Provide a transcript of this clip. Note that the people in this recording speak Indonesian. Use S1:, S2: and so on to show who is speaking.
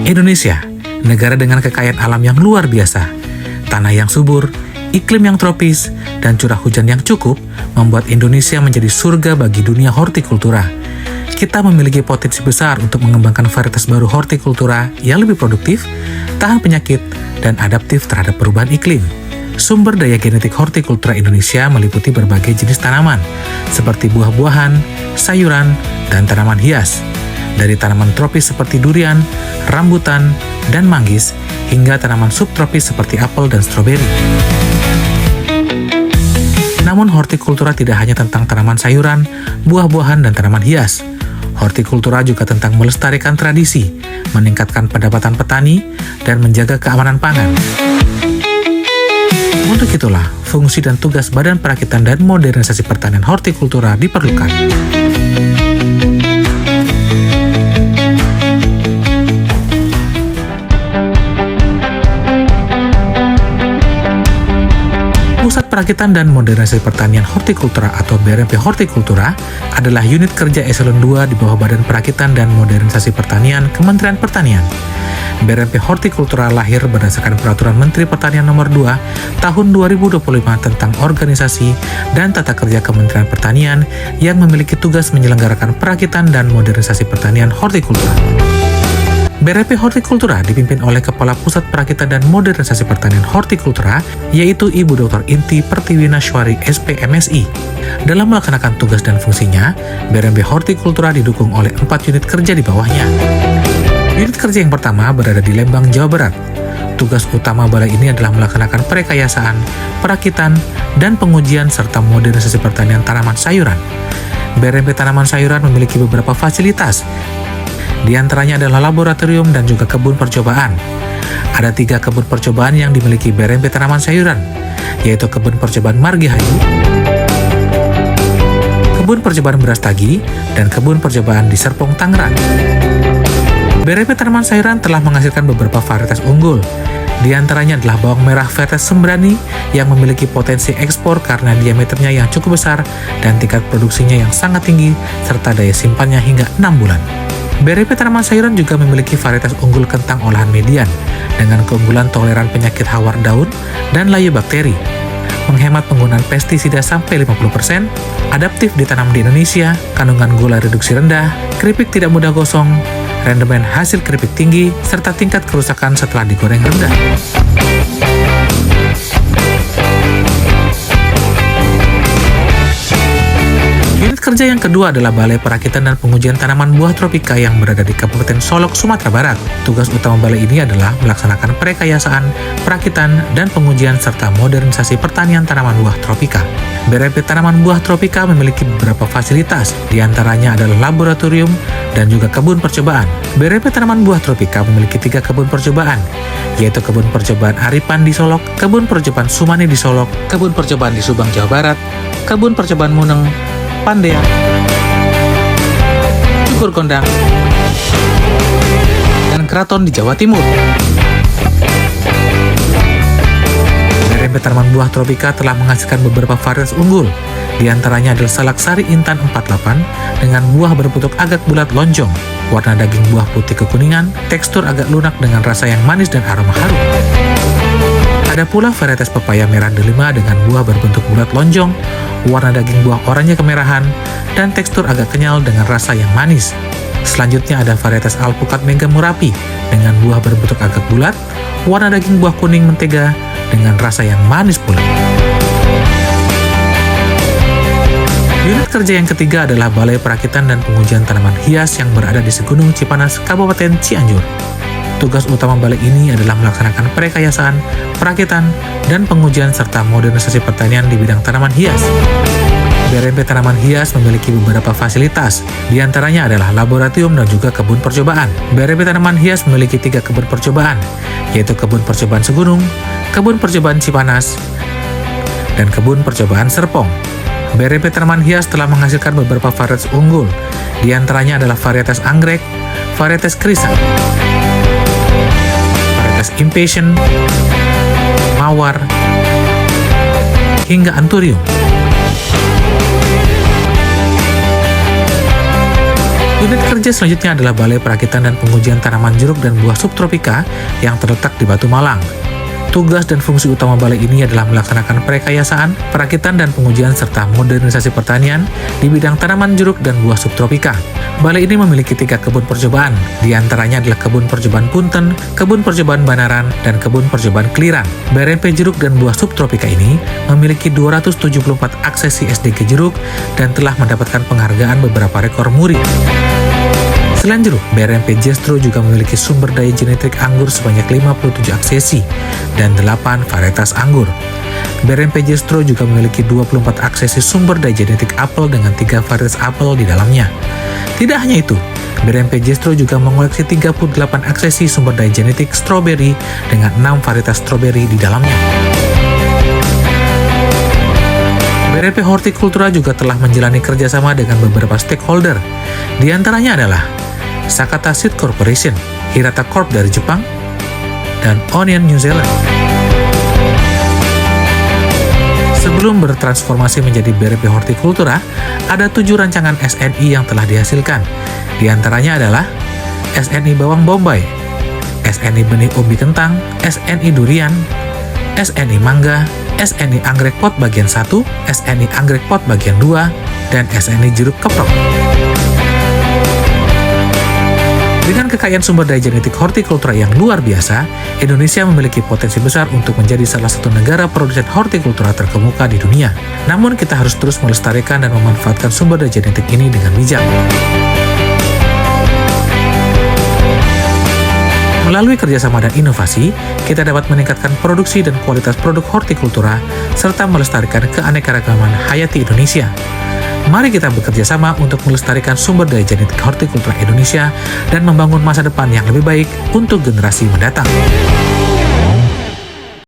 S1: Indonesia, negara dengan kekayaan alam yang luar biasa, tanah yang subur, iklim yang tropis, dan curah hujan yang cukup membuat Indonesia menjadi surga bagi dunia hortikultura. Kita memiliki potensi besar untuk mengembangkan varietas baru hortikultura yang lebih produktif, tahan penyakit, dan adaptif terhadap perubahan iklim. Sumber daya genetik hortikultura Indonesia meliputi berbagai jenis tanaman, seperti buah-buahan, sayuran, dan tanaman hias. Dari tanaman tropis seperti durian, rambutan, dan manggis, hingga tanaman subtropis seperti apel dan stroberi. Namun hortikultura tidak hanya tentang tanaman sayuran, buah-buahan, dan tanaman hias. Hortikultura juga tentang melestarikan tradisi, meningkatkan pendapatan petani, dan menjaga keamanan pangan. Untuk itulah, fungsi dan tugas Badan Perakitan dan Modernisasi Pertanian Hortikultura diperlukan. Pusat Perakitan dan Modernisasi Pertanian Hortikultura atau BRMP Hortikultura adalah unit kerja eselon 2 di bawah Badan Perakitan dan Modernisasi Pertanian Kementerian Pertanian. BRMP Hortikultura lahir berdasarkan Peraturan Menteri Pertanian Nomor 2 Tahun 2025 tentang organisasi dan tata kerja Kementerian Pertanian yang memiliki tugas menyelenggarakan perakitan dan modernisasi pertanian hortikultura. BRMP Hortikultura dipimpin oleh Kepala Pusat Perakitan dan Modernisasi Pertanian Hortikultura, yaitu Ibu Dr. Inti Pertiwinaswari SP.MSI. Dalam melaksanakan tugas dan fungsinya, BRMP Hortikultura didukung oleh 4 unit kerja di bawahnya. Unit kerja yang pertama berada di Lembang, Jawa Barat. Tugas utama balai ini adalah melaksanakan perekayasaan, perakitan, dan pengujian serta modernisasi pertanian tanaman sayuran. BRMP Tanaman Sayuran memiliki beberapa fasilitas. Di antaranya adalah laboratorium dan juga kebun percobaan. Ada 3 kebun percobaan yang dimiliki BRMP Tanaman Sayuran, yaitu kebun percobaan Margihayu, kebun percobaan Brastagi, dan kebun percobaan di Serpong, Tangerang. BRMP Tanaman Sayuran telah menghasilkan beberapa varietas unggul. Di antaranya adalah bawang merah varietas Sembrani yang memiliki potensi ekspor karena diameternya yang cukup besar dan tingkat produksinya yang sangat tinggi serta daya simpannya hingga 6 bulan. BRMP Tanaman Sayuran juga memiliki varietas unggul kentang olahan median dengan keunggulan toleran penyakit hawar daun dan layu bakteri, menghemat penggunaan pestisida sampai 50%, adaptif ditanam di Indonesia, kandungan gula reduksi rendah, keripik tidak mudah gosong, rendemen hasil keripik tinggi, serta tingkat kerusakan setelah digoreng rendah. Unit kerja yang kedua adalah Balai Perakitan dan Pengujian Tanaman Buah Tropika yang berada di Kabupaten Solok, Sumatera Barat. Tugas utama balai ini adalah melaksanakan perekayasaan, perakitan, dan pengujian serta modernisasi pertanian tanaman buah tropika. BRMP Tanaman Buah Tropika memiliki beberapa fasilitas, di antaranya adalah laboratorium dan juga kebun percobaan. BRMP Tanaman Buah Tropika memiliki 3 kebun percobaan, yaitu kebun percobaan Aripan di Solok, kebun percobaan Sumani di Solok, kebun percobaan di Subang, Jawa Barat, kebun percobaan Muneng, Pandean, Cukur Gondang, dan Keraton di Jawa Timur. BRMP Tanaman Buah Tropika telah menghasilkan beberapa varietas unggul, di antaranya adalah Salak Sari Intan 48 dengan buah berbentuk agak bulat lonjong, warna daging buah putih kekuningan, tekstur agak lunak dengan rasa yang manis dan aroma harum. Ada pula varietas pepaya merah delima dengan buah berbentuk bulat lonjong, warna daging buah oranye kemerahan, dan tekstur agak kenyal dengan rasa yang manis. Selanjutnya ada varietas alpukat mega murapi dengan buah berbentuk agak bulat, warna daging buah kuning mentega, dengan rasa yang manis pula. Unit kerja yang ketiga adalah Balai Perakitan dan Pengujian Tanaman Hias yang berada di Segunung Cipanas, Kabupaten Cianjur. Tugas utama balai ini adalah melaksanakan perekayasaan, perakitan, dan pengujian serta modernisasi pertanian di bidang tanaman hias. BRMP Tanaman Hias memiliki beberapa fasilitas, di antaranya adalah laboratorium dan juga kebun percobaan. BRMP Tanaman Hias memiliki 3 kebun percobaan, yaitu kebun percobaan Segunung, kebun percobaan Cipanas, dan kebun percobaan Serpong. BRMP Tanaman Hias telah menghasilkan beberapa varietas unggul, di antaranya adalah varietas anggrek, varietas krisan, varietas impatient, mawar, hingga anturium. Unit kerja selanjutnya adalah Balai Perakitan dan Pengujian Tanaman Jeruk dan Buah Subtropika yang terletak di Batu Malang. Tugas dan fungsi utama balai ini adalah melaksanakan perekayasaan, perakitan dan pengujian serta modernisasi pertanian di bidang tanaman jeruk dan buah subtropika. Balai ini memiliki 3 kebun percobaan, di antaranya adalah Kebun Percobaan Punten, Kebun Percobaan Banaran, dan Kebun Percobaan Kelirang. BRMP Jeruk dan Buah Subtropika ini memiliki 274 aksesi SDG jeruk dan telah mendapatkan penghargaan beberapa rekor muri. Selain jeruk, BRMP Jestro juga memiliki sumber daya genetik anggur sebanyak 57 aksesi dan 8 varietas anggur. BRMP Jestro juga memiliki 24 aksesi sumber daya genetik apel dengan 3 varietas apel di dalamnya. Tidak hanya itu, BRMP Jestro juga mengoleksi 38 aksesi sumber daya genetik stroberi dengan 6 varietas stroberi di dalamnya. BRMP Hortikultura juga telah menjalani kerjasama dengan beberapa stakeholder. Di antaranya adalah Sakata Seed Corporation, Hirata Corp dari Jepang, dan Onion New Zealand. Sebelum bertransformasi menjadi BRMP Hortikultura, ada 7 rancangan SNI yang telah dihasilkan. Di antaranya adalah SNI Bawang Bombay, SNI Benih Ubi Kentang, SNI Durian, SNI Mangga, SNI Anggrek Pot bagian 1, SNI Anggrek Pot bagian 2, dan SNI Jeruk Keprok. Dengan kekayaan sumber daya genetik hortikultura yang luar biasa, Indonesia memiliki potensi besar untuk menjadi salah satu negara produsen hortikultura terkemuka di dunia. Namun kita harus terus melestarikan dan memanfaatkan sumber daya genetik ini dengan bijak. Melalui kerjasama dan inovasi, kita dapat meningkatkan produksi dan kualitas produk hortikultura, serta melestarikan keanekaragaman hayati Indonesia. Mari kita bekerja sama untuk melestarikan sumber daya genetik hortikultura Indonesia dan membangun masa depan yang lebih baik untuk generasi mendatang.